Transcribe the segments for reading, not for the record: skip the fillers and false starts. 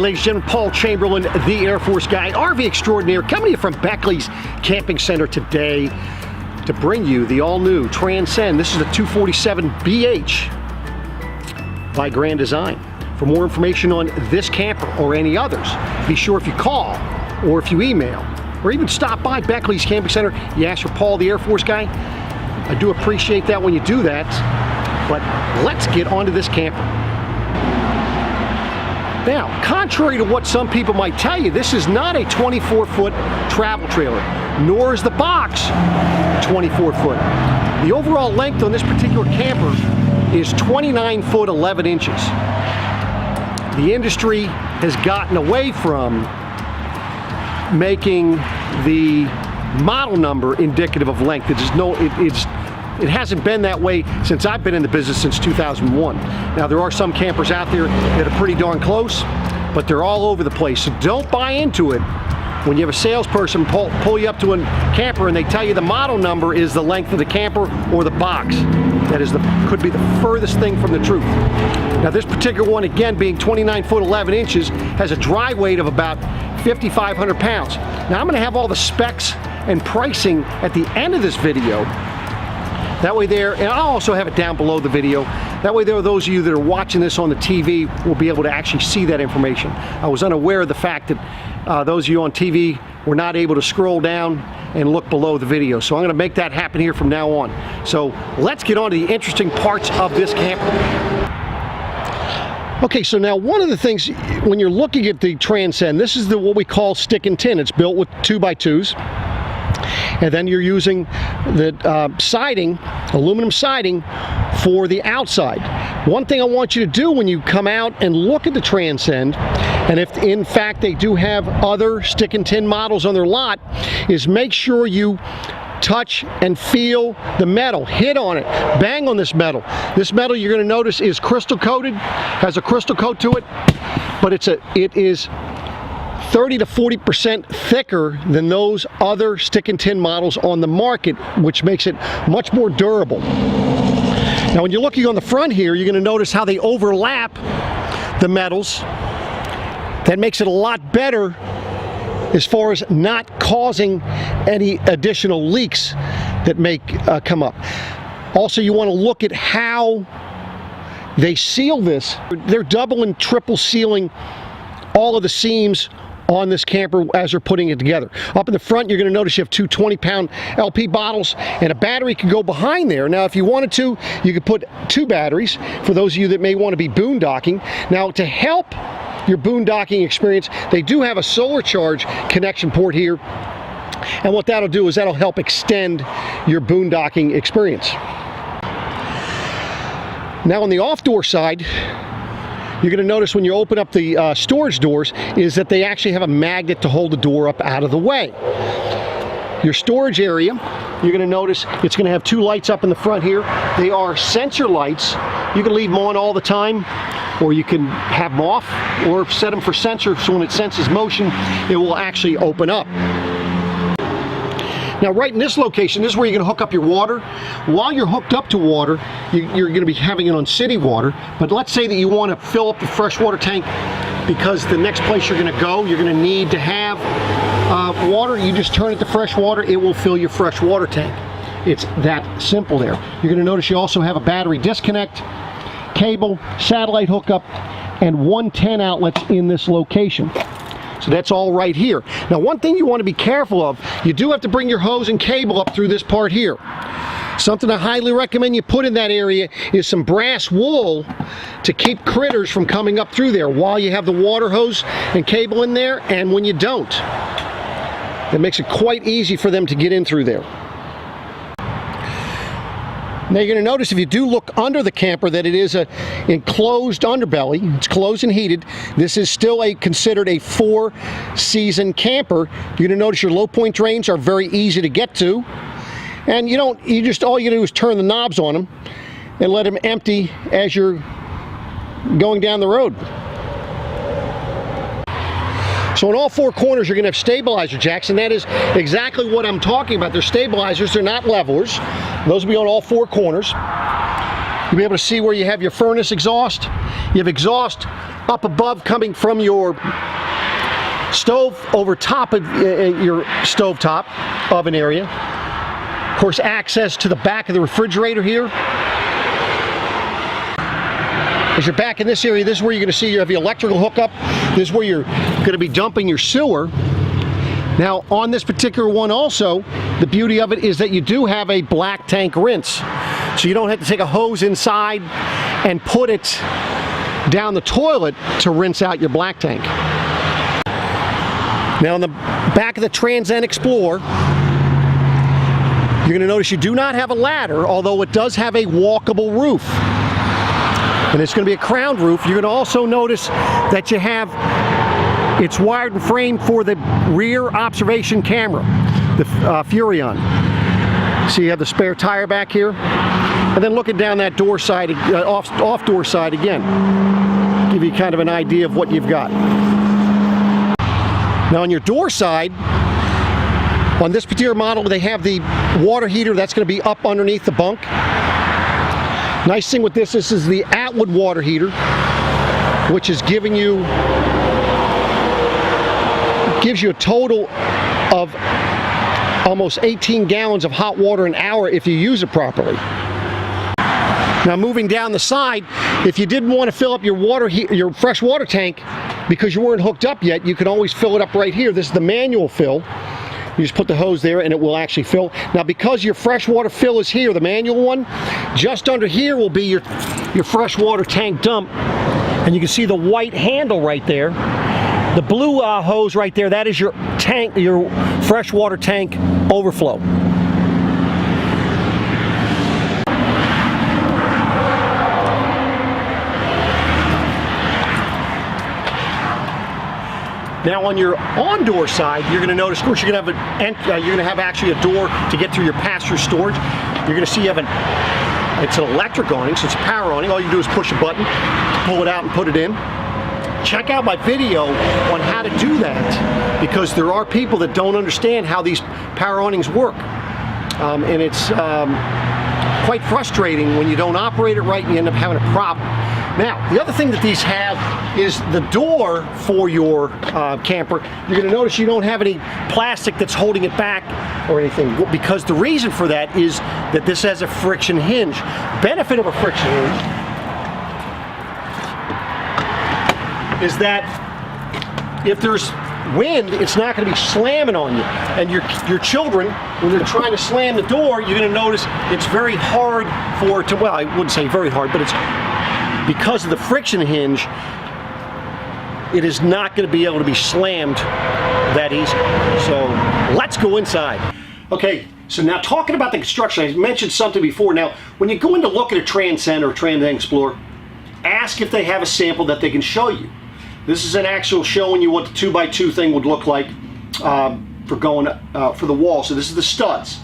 ladies and gentlemen, Paul Chamberlain, the Air Force guy, RV extraordinaire, coming to you from Beckley's Camping Center today to bring you the all-new Transcend. This is the 247 BH by Grand Design. For more information on this camper or any others, be sure if you call or if you email or even stop by Beckley's Camping Center, you ask for Paul, the Air Force guy. I do appreciate that when you do that, but let's get onto this camper. Now, contrary to what some people might tell you, this is not a 24-foot travel trailer, nor is the box 24-foot. The overall length on this particular camper is 29 foot 11 inches. The industry has gotten away from making the model number indicative of length. It hasn't been that way since I've been in the business since 2001. Now, there are some campers out there that are pretty darn close, but they're all over the place. So don't buy into it when you have a salesperson pull you up to a camper and they tell you the model number is the length of the camper or the box. That is could be the furthest thing from the truth. Now, this particular one, again, being 29 foot 11 inches, has a dry weight of about 5,500 pounds. Now, I'm going to have all the specs and pricing at the end of this video. That way there, and I'll also have it down below the video. That way there are those of you that are watching this on the TV will be able to actually see that information. I was unaware of the fact that those of you on TV were not able to scroll down and look below the video. So I'm going to make that happen here from now on. So let's get on to the interesting parts of this camper. Okay, so now one of the things when you're looking at the Transcend, this is what we call stick and tin. It's built with 2x2s. And then you're using the siding, aluminum siding, for the outside. One thing I want you to do when you come out and look at the Transcend, and if in fact they do have other stick and tin models on their lot, is make sure you touch and feel the metal, hit on it, bang on this metal. This metal, you're going to notice, is crystal coated, has a crystal coat to it, but it is 30 to 40% thicker than those other stick and tin models on the market, which makes it much more durable. Now, when you're looking on the front here, you're going to notice how they overlap the metals. That makes it a lot better as far as not causing any additional leaks that may come up. Also, you want to look at how they seal this. They're double and triple sealing all of the seams on this camper as they're putting it together. Up in the front, you're going to notice you have two 20-pound LP bottles, and a battery can go behind there. Now, if you wanted to, you could put 2 batteries for those of you that may want to be boondocking. Now, to help your boondocking experience, they do have a solar charge connection port here, and what that'll do is that'll help extend your boondocking experience. Now, on the off-door side, you're going to notice when you open up the storage doors is that they actually have a magnet to hold the door up out of the way. Your storage area, you're going to notice it's going to have 2 lights up in the front here. They are sensor lights. You can leave them on all the time, or you can have them off, or set them for sensor, so when it senses motion, it will actually open up. Now, right in this location, this is where you're going to hook up your water. While you're hooked up to water, you're going to be having it on city water, but let's say that you want to fill up the freshwater tank because the next place you're going to go, you're going to need to have water. You just turn it to fresh water, it will fill your fresh water tank. It's that simple there. You're going to notice you also have a battery disconnect, cable, satellite hookup, and 110 outlets in this location. So that's all right here. Now, one thing you want to be careful of, you do have to bring your hose and cable up through this part here. Something I highly recommend you put in that area is some brass wool to keep critters from coming up through there while you have the water hose and cable in there, and when you don't. It makes it quite easy for them to get in through there. Now, you're going to notice if you do look under the camper that it is an enclosed underbelly. It's closed and heated. This is still considered a 4-season camper. You're going to notice your low point drains are very easy to get to. And all you do is turn the knobs on them and let them empty as you're going down the road. So in all 4 corners, you're going to have stabilizer jacks, and that is exactly what I'm talking about. They're stabilizers, they're not levelers. Those will be on all 4 corners. You'll be able to see where you have your furnace exhaust. You have exhaust up above coming from your stove over top of your stovetop oven area. Of course, access to the back of the refrigerator here. As you're back in this area, this is where you're going to see you have the electrical hookup. This is where you're going to be dumping your sewer. Now, on this particular one also, the beauty of it is that you do have a black tank rinse. So you don't have to take a hose inside and put it down the toilet to rinse out your black tank. Now, on the back of the Transcend Xplor, you're going to notice you do not have a ladder, although it does have a walkable roof. And it's going to be a crowned roof. You're going to also notice that you have, it's wired and framed for the rear observation camera, the Furrion. So you have the spare tire back here. And then looking down that door side, off door side again. Give you kind of an idea of what you've got. Now on your door side, on this particular model, they have the water heater that's going to be up underneath the bunk. Nice thing with this is the Atwood water heater, which is giving you, gives you a total of almost 18 gallons of hot water an hour if you use it properly. Now moving down the side, if you didn't want to fill up your fresh water tank because you weren't hooked up yet, you can always fill it up right here. This is the manual fill. You just put the hose there and it will actually fill. Now because your freshwater fill is here, the manual one, just under here will be your freshwater tank dump. And you can see the white handle right there. The blue hose right there, that is your tank, your freshwater tank overflow. Now on your on-door side, you're going to notice, of course, you're going to have actually a door to get through your pass-through storage. You're going to see you have it's an electric awning, so it's a power awning. All you do is push a button, pull it out and put it in. Check out my video on how to do that, because there are people that don't understand how these power awnings work. And it's quite frustrating when you don't operate it right and you end up having a problem. Now, the other thing that these have is the door for your camper. You're going to notice you don't have any plastic that's holding it back or anything, because the reason for that is that this has a friction hinge. Benefit of a friction hinge is that if there's wind, it's not going to be slamming on you. And your children, when they're trying to slam the door, you're going to notice it's very hard for it to, well, I wouldn't say very hard, but it's because of the friction hinge, it is not going to be able to be slammed that easy. So let's go inside. Okay, so now talking about the construction, I mentioned something before. Now, when you go in to look at a Transcend or a Transcend Xplor, ask if they have a sample that they can show you. This is an actual showing you what the 2x2 thing would look like for going for the wall. So this is the studs.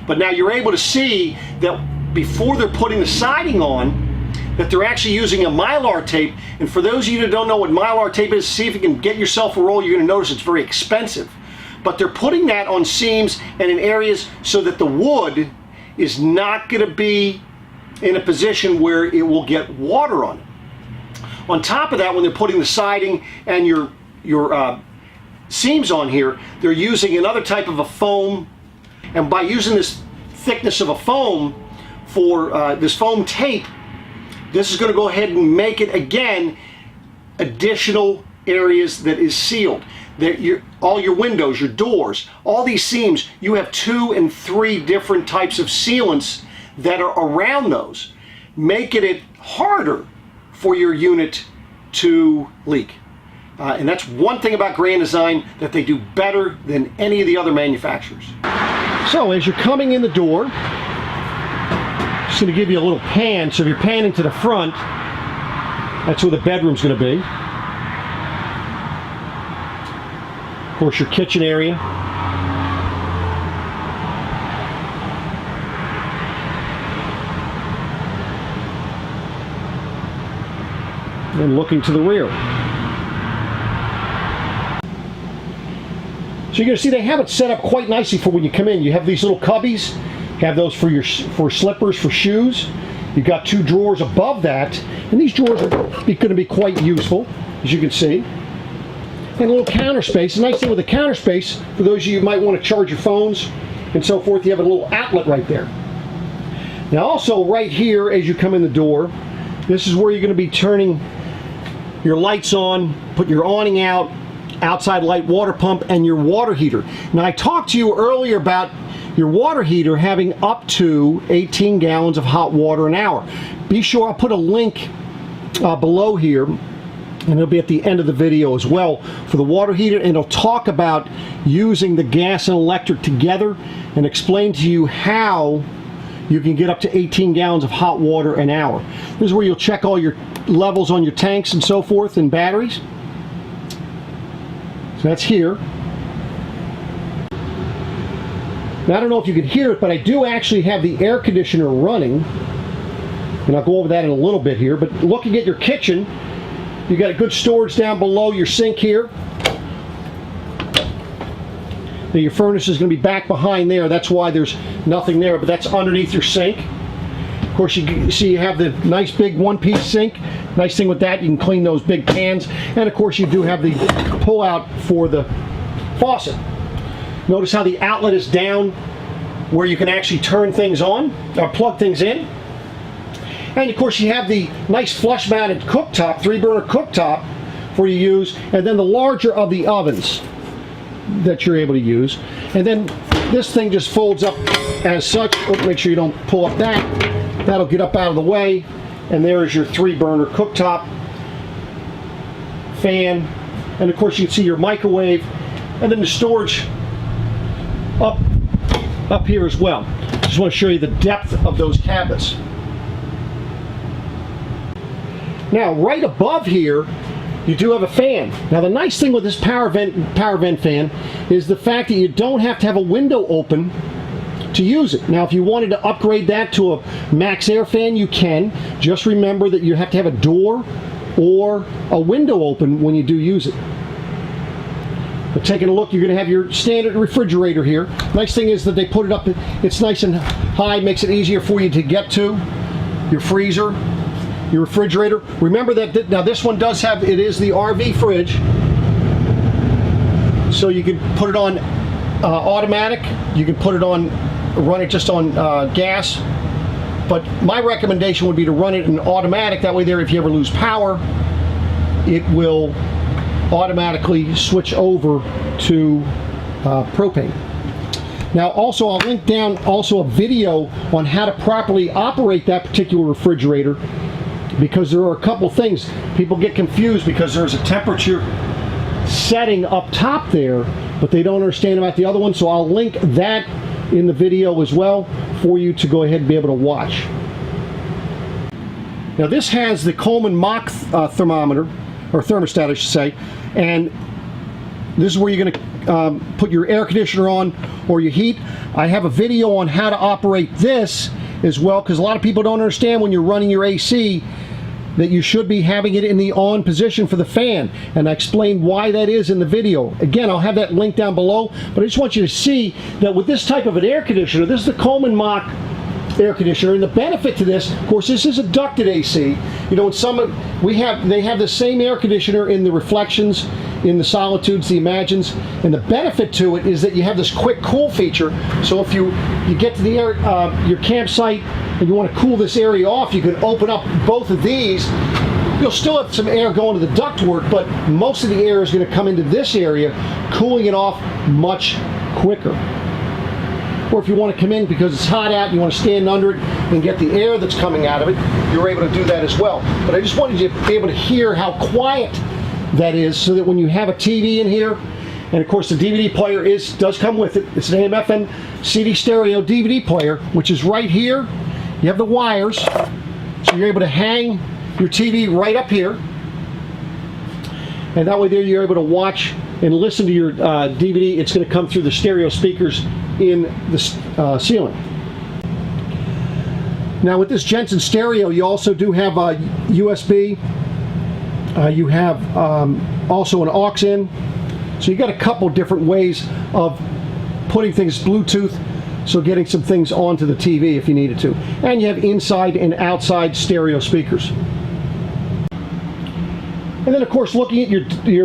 But now you're able to see that before they're putting the siding on, that they're actually using a Mylar tape. And for those of you that don't know what Mylar tape is, see if you can get yourself a roll. You're going to notice it's very expensive. But they're putting that on seams and in areas so that the wood is not going to be in a position where it will get water on it. On top of that, when they're putting the siding and your seams on here, they're using another type of a foam. And by using this thickness of a foam for this foam tape, this is going to go ahead and make it, again, additional areas that is sealed. All your windows, your doors, all these seams, you have 2 and 3 different types of sealants that are around those, making it harder for your unit to leak. And that's one thing about Grand Design that they do better than any of the other manufacturers. So as you're coming in the door, just going to give you a little pan. So if you're panning to the front, that's where the bedroom's going to be. Of course, your kitchen area. And looking to the rear. So you're going to see they have it set up quite nicely for when you come in. You have these little cubbies. Have those for slippers, for shoes. You've got 2 drawers above that, and these drawers are going to be quite useful. as you can see. And a little counter space. The nice thing with the counter space, for those of you who might want to charge your phones and so forth, you have a little outlet right there. Now also right here as you come in the door, this is where you're going to be turning your lights on, put your awning out, outside light water pump, and your water heater. Now I talked to you earlier about your water heater having up to 18 gallons of hot water an hour. Be sure I'll put a link below here, and it'll be at the end of the video as well, for the water heater, and it'll talk about using the gas and electric together and explain to you how you can get up to 18 gallons of hot water an hour. This is where you'll check all your levels on your tanks and so forth and batteries. So that's here. Now I don't know if you can hear it, but I do actually have the air conditioner running, and I'll go over that in a little bit here. But looking at your kitchen, you got a good storage down below your sink here. Now your furnace is going to be back behind there. That's why there's nothing there, but that's underneath your sink. Of course, you see you have the nice big one-piece sink. Nice thing with that, you can clean those big pans. And of course, you do have the pull-out for the faucet. Notice how the outlet is down where you can actually turn things on or plug things in. And of course, you have the nice flush-mounted cooktop, 3-burner cooktop for you to use, and then the larger of the ovens that you're able to use. And then this thing just folds up as such. Oh, make sure you don't pull up that. That'll get up out of the way. And there is your 3-burner cooktop, fan, and of course you can see your microwave, and then the storage up here as well. Just want to show you the depth of those cabinets. Now right above here you do have a fan. Now the nice thing with this power vent fan is the fact that you don't have to have a window open to use it. Now if you wanted to upgrade that to a max air fan, you can. Just remember that you have to have a door or a window open when you do use it. But taking a look, you're going to have your standard refrigerator here. Nice thing is that they put it up, it's nice and high, makes it easier for you to get to. Your freezer, your refrigerator. Remember that now this one does have, it is the RV fridge, so you can put it on automatic, you can put it on, run it just on gas, but my recommendation would be to run it in automatic. That way there, if you ever lose power, it will automatically switch over to propane. Now also I'll link down also a video on how to properly operate that particular refrigerator, because there are a couple things. People get confused because there's a temperature setting up top there, but they don't understand about the other one, so I'll link that in the video as well for you to go ahead and be able to watch. Now this has the Coleman Mach thermometer, or thermostat I should say, and this is where you're going to put your air conditioner on or your heat. I have a video on how to operate this as well, because a lot of people don't understand when you're running your AC that you should be having it in the on position for the fan, and I explained why that is in the video. Again, I'll have that link down below, but I just want you to see that with this type of an air conditioner, this is the Coleman Mach air conditioner, and the benefit to this, of course, this is a ducted AC. You know, in some they have the same air conditioner in the Reflections, in the Solitudes, the Imagines, and the benefit to it is that you have this quick cool feature. So if you get to the your campsite and you want to cool this area off, you can open up both of these. You'll still have some air going to the ductwork, but most of the air is going to come into this area, cooling it off much quicker. Or if you want to come in because it's hot out and you want to stand under it and get the air that's coming out of it, you're able to do that as well. But I just wanted you to be able to hear how quiet that is, so that when you have a TV in here, and of course the DVD player does come with it. It's an AM/FM CD stereo DVD player, which is right here. You have the wires, so you're able to hang your TV right up here, and that way there you're able to watch and listen to your DVD. It's going to come through the stereo speakers in the ceiling. Now with this Jensen stereo, you also do have a USB. You have also an aux in. So you got a couple different ways of putting things, Bluetooth, so getting some things onto the TV if you needed to. And you have inside and outside stereo speakers. And then of course, looking at your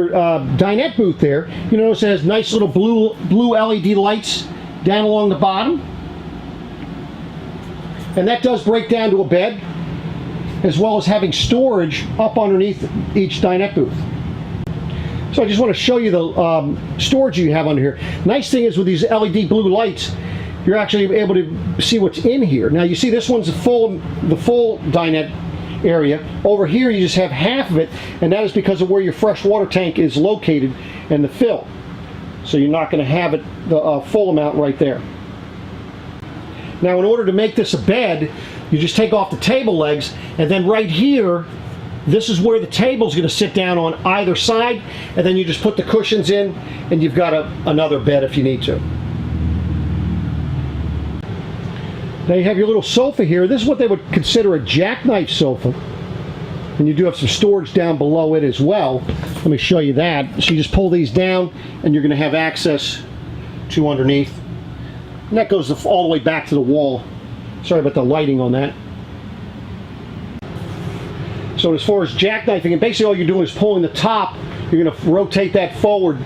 dinette booth there, you notice it has nice little blue LED lights down along the bottom. And that does break down to a bed, as well as having storage up underneath each dinette booth. So I just want to show you the storage you have under here. Nice thing is with these LED blue lights, you're actually able to see what's in here. Now you see this one's the full dinette area. Over here you just have half of it, and that is because of where your fresh water tank is located and the fill. So you're not going to have it the full amount right there. Now in order to make this a bed, you just take off the table legs, and then right here, this is where the table's going to sit down on either side, and then you just put the cushions in, and you've got another bed if you need to. Now you have your little sofa here. This is what they would consider a jackknife sofa, and you do have some storage down below it as well. Let me show you that. So you just pull these down, and you're going to have access to underneath. And that goes all the way back to the wall. Sorry about the lighting on that. So as far as jackknifing, and basically all you're doing is pulling the top. You're going to rotate that forward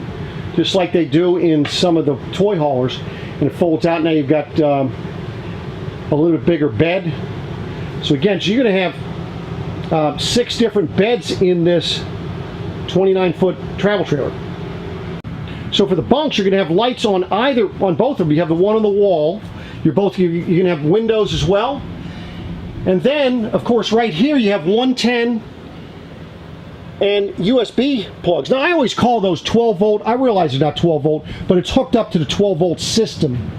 just like they do in some of the toy haulers, and it folds out. Now you've got a little bit bigger bed. So again, so you're going to have 6 different beds in this 29-foot travel trailer. So for the bunks, you're going to have lights on both of them. You have the one on the wall. You're going to have windows as well. And then, of course, right here you have 110 and USB plugs. Now, I always call those 12 volt. I realize it's not 12 volt, but it's hooked up to the 12 volt system.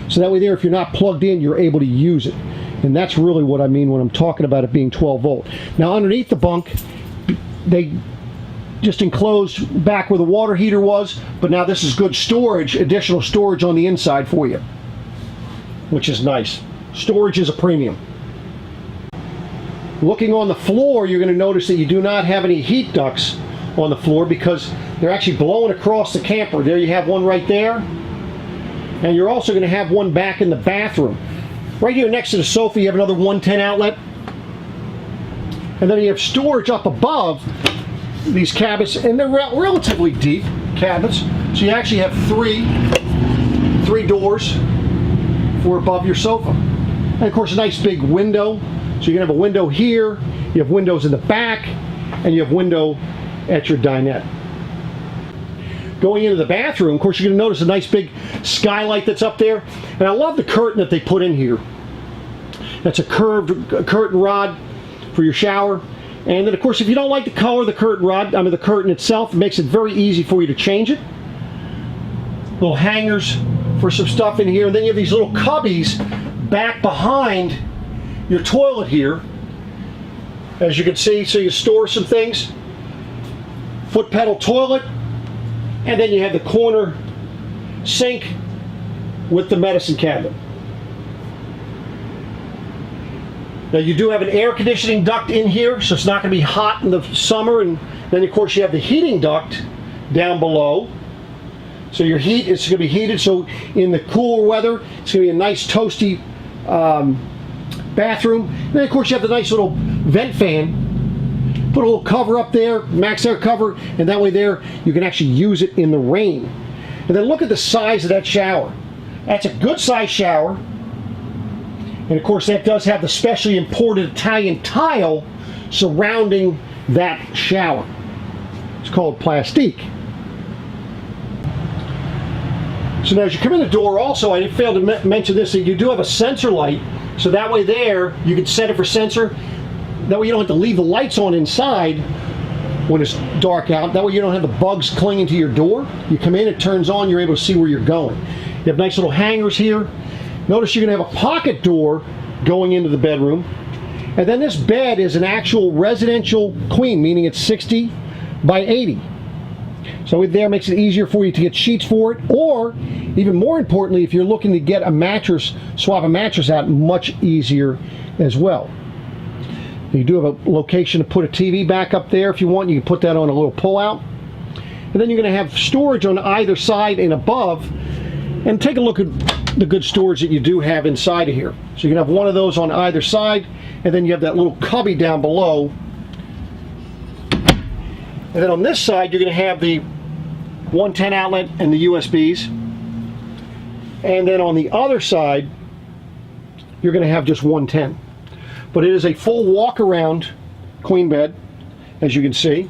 So that way there, if you're not plugged in, you're able to use it. And that's really what I mean when I'm talking about it being 12 volt. Now, underneath the bunk, they just enclosed back where the water heater was, but now this is good storage, additional storage on the inside for you, which is nice. Storage is a premium. Looking on the floor, you're going to notice that you do not have any heat ducts on the floor because they're actually blowing across the camper. There you have one right there, and you're also going to have one back in the bathroom. Right here next to the sofa, you have another 110 outlet, and then you have storage up above these cabinets, and they're relatively deep cabinets. So you actually have three doors for above your sofa, and of course a nice big window. So you can have a window here, you have windows in the back, and you have window at your dinette. Going into the bathroom, of course, you're going to notice a nice big skylight that's up there. And I love the curtain that they put in here. That's a curved curtain rod for your shower. And then, of course, if you don't like the color of the curtain rod, the curtain itself, it makes it very easy for you to change it. Little hangers for some stuff in here. And then you have these little cubbies back behind your toilet here, as you can see, so you store some things. Foot pedal toilet, and then you have the corner sink with the medicine cabinet. Now you do have an air conditioning duct in here, so it's not going to be hot in the summer, and then of course you have the heating duct down below. So your heat is going to be heated, so in the cooler weather, it's going to be a nice toasty bathroom. And then of course you have the nice little vent fan. Put a little cover up there, max air cover, and that way there you can actually use it in the rain. And then look at the size of that shower. That's a good size shower. And of course that does have the specially imported Italian tile surrounding that shower. It's called plastique. So now as you come in the door also, I didn't fail to mention this, that you do have a sensor light. So that way there, you can set it for sensor. That way you don't have to leave the lights on inside when it's dark out. That way you don't have the bugs clinging to your door. You come in, it turns on, you're able to see where you're going. You have nice little hangers here. Notice you're going to have a pocket door going into the bedroom. And then this bed is an actual residential queen, meaning it's 60 by 80. So there makes it easier for you to get sheets for it, or even more importantly, if you're looking to get a mattress, swap a mattress out, much easier as well. You do have a location to put a TV back up there if you want. You can put that on a little pull-out. And then you're going to have storage on either side and above. And take a look at the good storage that you do have inside of here. So you can have one of those on either side, and then you have that little cubby down below. And then on this side, you're going to have the 110 outlet and the USBs. And then on the other side, you're going to have just 110. But it is a full walk-around queen bed, as you can see.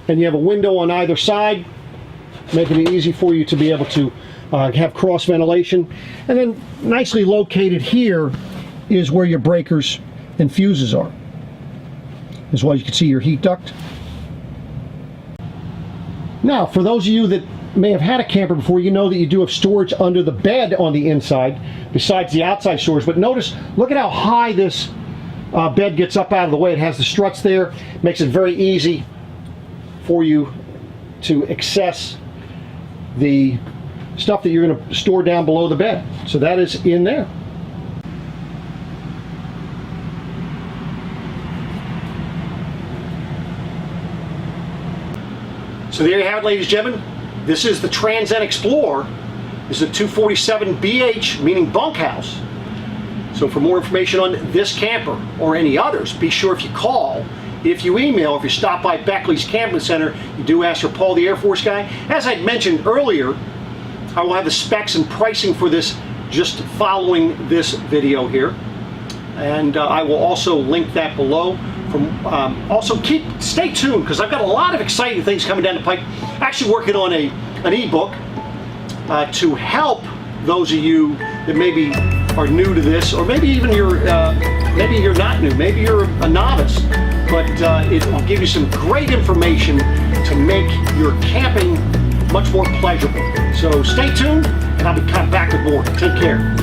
And you have a window on either side, making it easy for you to be able to have cross ventilation. And then nicely located here is where your breakers and fuses are. As well, you can see your heat duct. Now, for those of you that may have had a camper before, you know that you do have storage under the bed on the inside, besides the outside storage. But notice, look at how high this bed gets up out of the way. It has the struts there, makes it very easy for you to access the stuff that you're going to store down below the bed. So that is in there. So there you have it, ladies and gentlemen. This is the Transcend Xplor. This is a 247 BH, meaning bunkhouse. So for more information on this camper or any others, be sure if you call, if you email, if you stop by Beckley's Camping Center, you do ask for Paul the Air Force guy. As I mentioned earlier, I will have the specs and pricing for this just following this video here. And I will also link that below. Also stay tuned, because I've got a lot of exciting things coming down the pike. Actually working on an ebook to help those of you that maybe are new to this, or maybe even maybe you're not new, maybe you're a novice, but it will give you some great information to make your camping much more pleasurable. So stay tuned, and I'll be back with more. Take care.